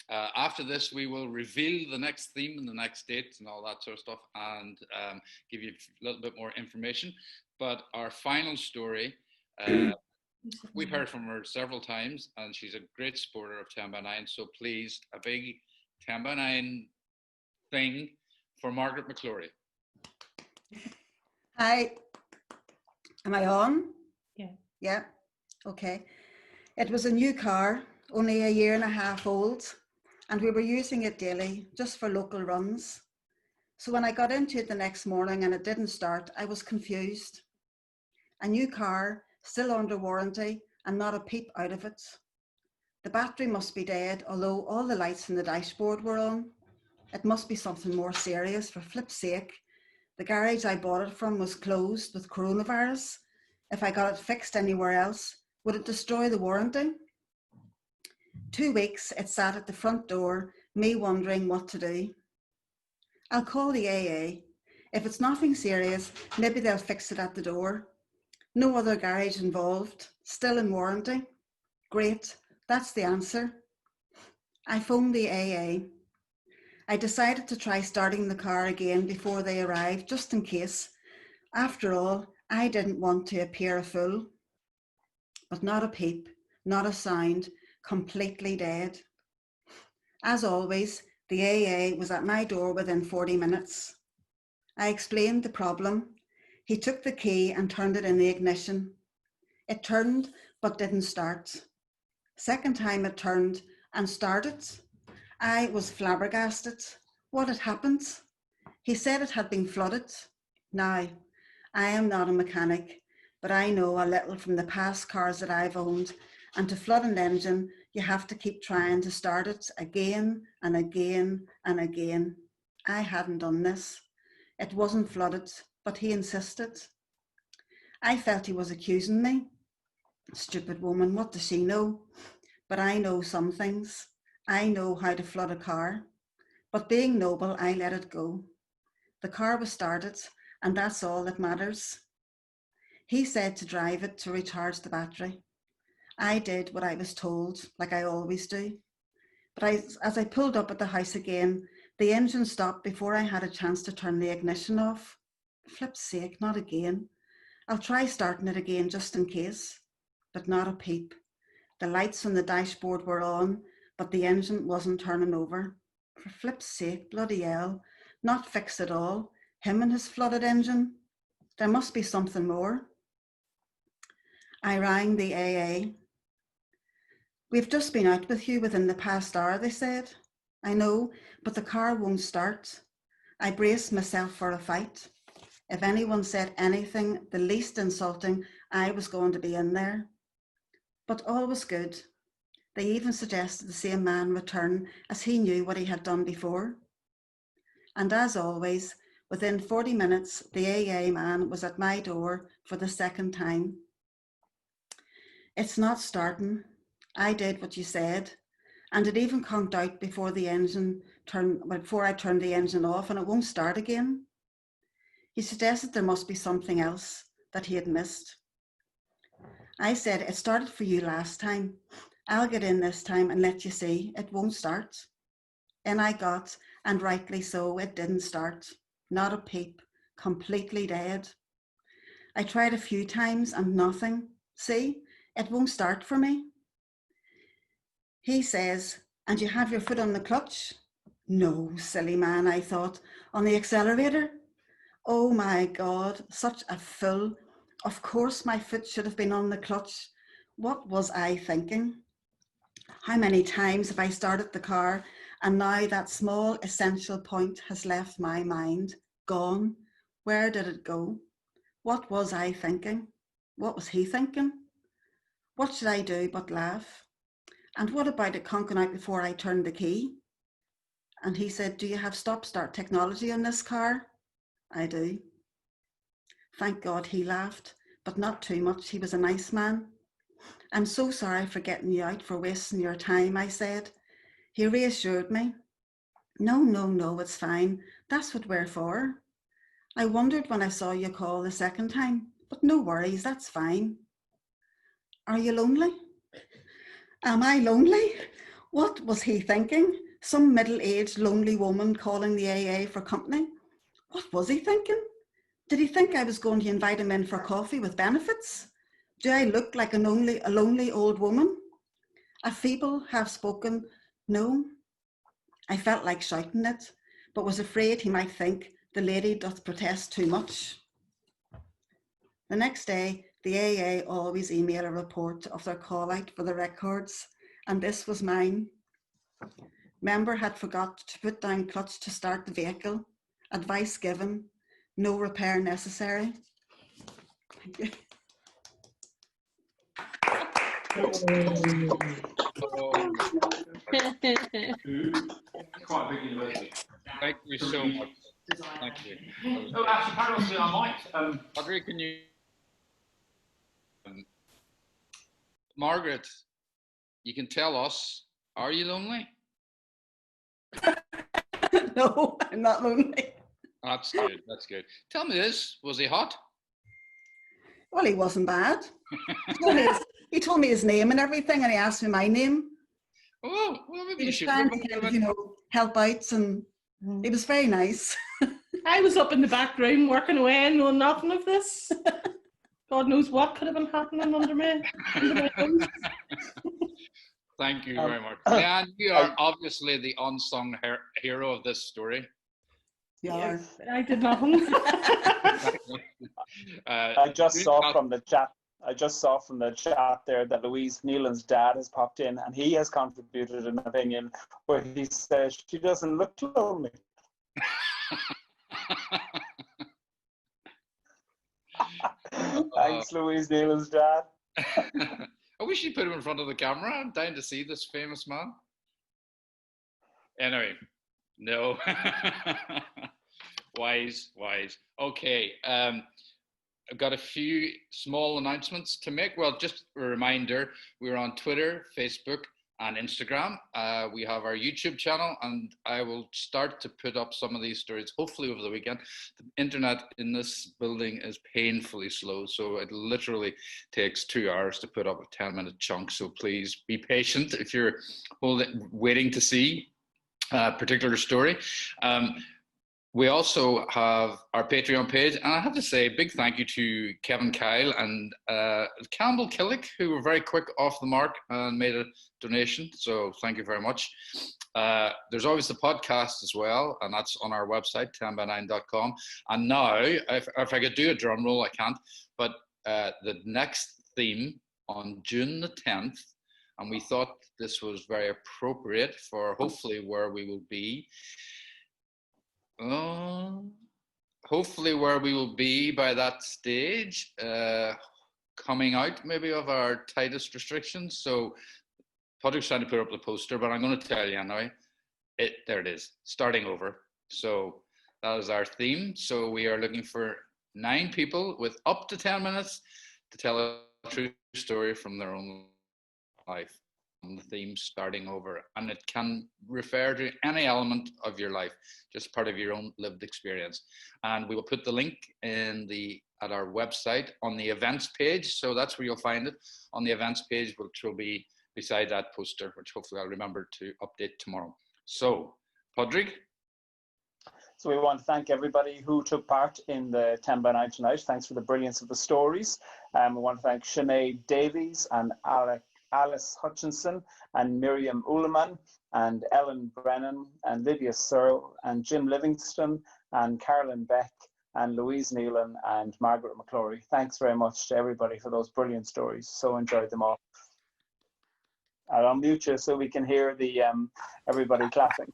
After this, we will reveal the next theme and the next date and all that sort of stuff, and give you a little bit more information. But our final story, we've heard from her several times, and she's a great supporter of 10 by 9. So please, a big 10 by 9 thing for Margaret McClory. Hi. Am I on? Yeah. Yeah. Okay. It was a new car, only a year and a half old, and we were using it daily just for local runs. So when I got into it the next morning and it didn't start, I was confused. A new car, still under warranty, and not a peep out of it. The battery must be dead, although all the lights in the dashboard were on. It must be something more serious, for flip's sake. The garage I bought it from was closed with coronavirus. If I got it fixed anywhere else, would it destroy the warranty? 2 weeks it sat at the front door, me wondering what to do. I'll call the AA. If it's nothing serious, maybe they'll fix it at the door. No other garage involved, still in warranty. Great, that's the answer. I phoned the AA. I decided to try starting the car again before they arrived, just in case. After all, I didn't want to appear a fool. But not a peep, not a sound, completely dead. As always, the AA was at my door within 40 minutes. I explained the problem. He took the key and turned it in the ignition. It turned, but didn't start. Second time it turned and started. I was flabbergasted. What had happened? He said it had been flooded. Now, I am not a mechanic, but I know a little from the past cars that I've owned, and to flood an engine, you have to keep trying to start it again and again and again. I hadn't done this. It wasn't flooded, but he insisted. I felt he was accusing me. Stupid woman, what does she know? But I know some things. I know how to flood a car. But being noble, I let it go. The car was started, and that's all that matters. He said to drive it to recharge the battery. I did what I was told, like I always do. But as I pulled up at the house again, the engine stopped before I had a chance to turn the ignition off. Flip's sake, not again. I'll try starting it again just in case, but not a peep. The lights on the dashboard were on, but the engine wasn't turning over. For flip's sake, bloody hell, not fixed at all. Him and his flooded engine. There must be something more. I rang the AA. We've just been out with you within the past hour, they said. I know, but the car won't start. I braced myself for a fight. If anyone said anything the least insulting, I was going to be in there. But all was good. They even suggested the same man return, as he knew what he had done before. And as always, within 40 minutes, the AA man was at my door for the second time. It's not starting. I did what you said, and it even conked out before I turned the engine off, and it won't start again. He suggested there must be something else that he had missed. I said, it started for you last time. I'll get in this time and let you see, it won't start. In I got, and rightly so, it didn't start. Not a peep, completely dead. I tried a few times and nothing. See, it won't start for me. He says, and you have your foot on the clutch? No, silly man, I thought. On the accelerator? Oh my God, such a fool. Of course my foot should have been on the clutch. What was I thinking? How many times have I started the car and now that small essential point has left my mind, gone? Where did it go? What was I thinking? What was he thinking? What should I do but laugh? And what about it conking out before I turned the key? And he said, do you have stop-start technology on this car? I do. Thank God he laughed, but not too much. He was a nice man. I'm so sorry for getting you out, for wasting your time, I said. He reassured me. No, it's fine. That's what we're for. I wondered when I saw you call the second time, but no worries, that's fine. Are you lonely? Am I lonely? What was he thinking? Some middle-aged lonely woman calling the AA for company? What was he thinking? Did he think I was going to invite him in for coffee with benefits? Do I look like a lonely old woman? A feeble, half-spoken no. I felt like shouting it, but was afraid he might think the lady doth protest too much. The next day, the AA always email a report of their call out for the records, and this was mine. Member had forgot to put down clutch to start the vehicle. Advice given, no repair necessary. Thank you. Quite a big university. Thank you so much. Thank you. Oh, actually, paradoxically, I might. Audrey, can you? Margaret, you can tell us, are you lonely? No, I'm not lonely. That's good, that's good. Tell me this, was he hot? Well, he wasn't bad. He told me his name and everything, and he asked me my name. Oh, well, maybe He you was should. trying to kind of, help out, and he was very nice. I was up in the back room working away and knowing nothing of this. God knows what could have been happening under my nose. Thank you very much. Dan, you are obviously the unsung hero of this story. Yes. I did nothing. I just saw from the chat there that Louise Nealon's dad has popped in, and he has contributed an opinion where he says she doesn't look lonely. Thanks, Louise Nealon's dad. I wish you put him in front of the camera. I'm dying to see this famous man. Anyway, no. Wise. Okay. I've got a few small announcements to make. Well, just a reminder, we're on Twitter, Facebook, and Instagram. We have our YouTube channel, and I will start to put up some of these stories, hopefully over the weekend. The internet in this building is painfully slow, so it literally takes 2 hours to put up a 10-minute chunk. So please be patient if you're waiting to see a particular story. We also have our Patreon page, and I have to say big thank you to Kevin Kyle and Campbell Killick, who were very quick off the mark and made a donation, so thank you very much. There's always the podcast as well, and that's on our website, 10by9.com. And now, if I could do a drum roll, I can't, but the next theme on June the 10th, and we thought this was very appropriate for hopefully where we will be. Hopefully where we will be by that stage, coming out maybe of our tightest restrictions. So Patrick's trying to put up the poster, but I'm going to tell you anyway, there it is, starting over. So that is our theme. So we are looking for 9 people with up to 10 minutes to tell a true story from their own life. The theme starting over, and it can refer to any element of your life, just part of your own lived experience. And we will put the link at our website on the events page, so that's where you'll find it, on the events page, which will be beside that poster, which hopefully I'll remember to update tomorrow. So, Padraig? So we want to thank everybody who took part in the 10 by 9 tonight. Thanks for the brilliance of the stories. We want to thank Sinead Davies and Alice Hutchinson and Miriam Uleman and Ellen Brennan and Lydia Searle and Jim Livingston and Carolyn Beck and Louise Nealon and Margaret McClory. Thanks very much to everybody for those brilliant stories. So enjoyed them all. I'll unmute you so we can hear the everybody clapping.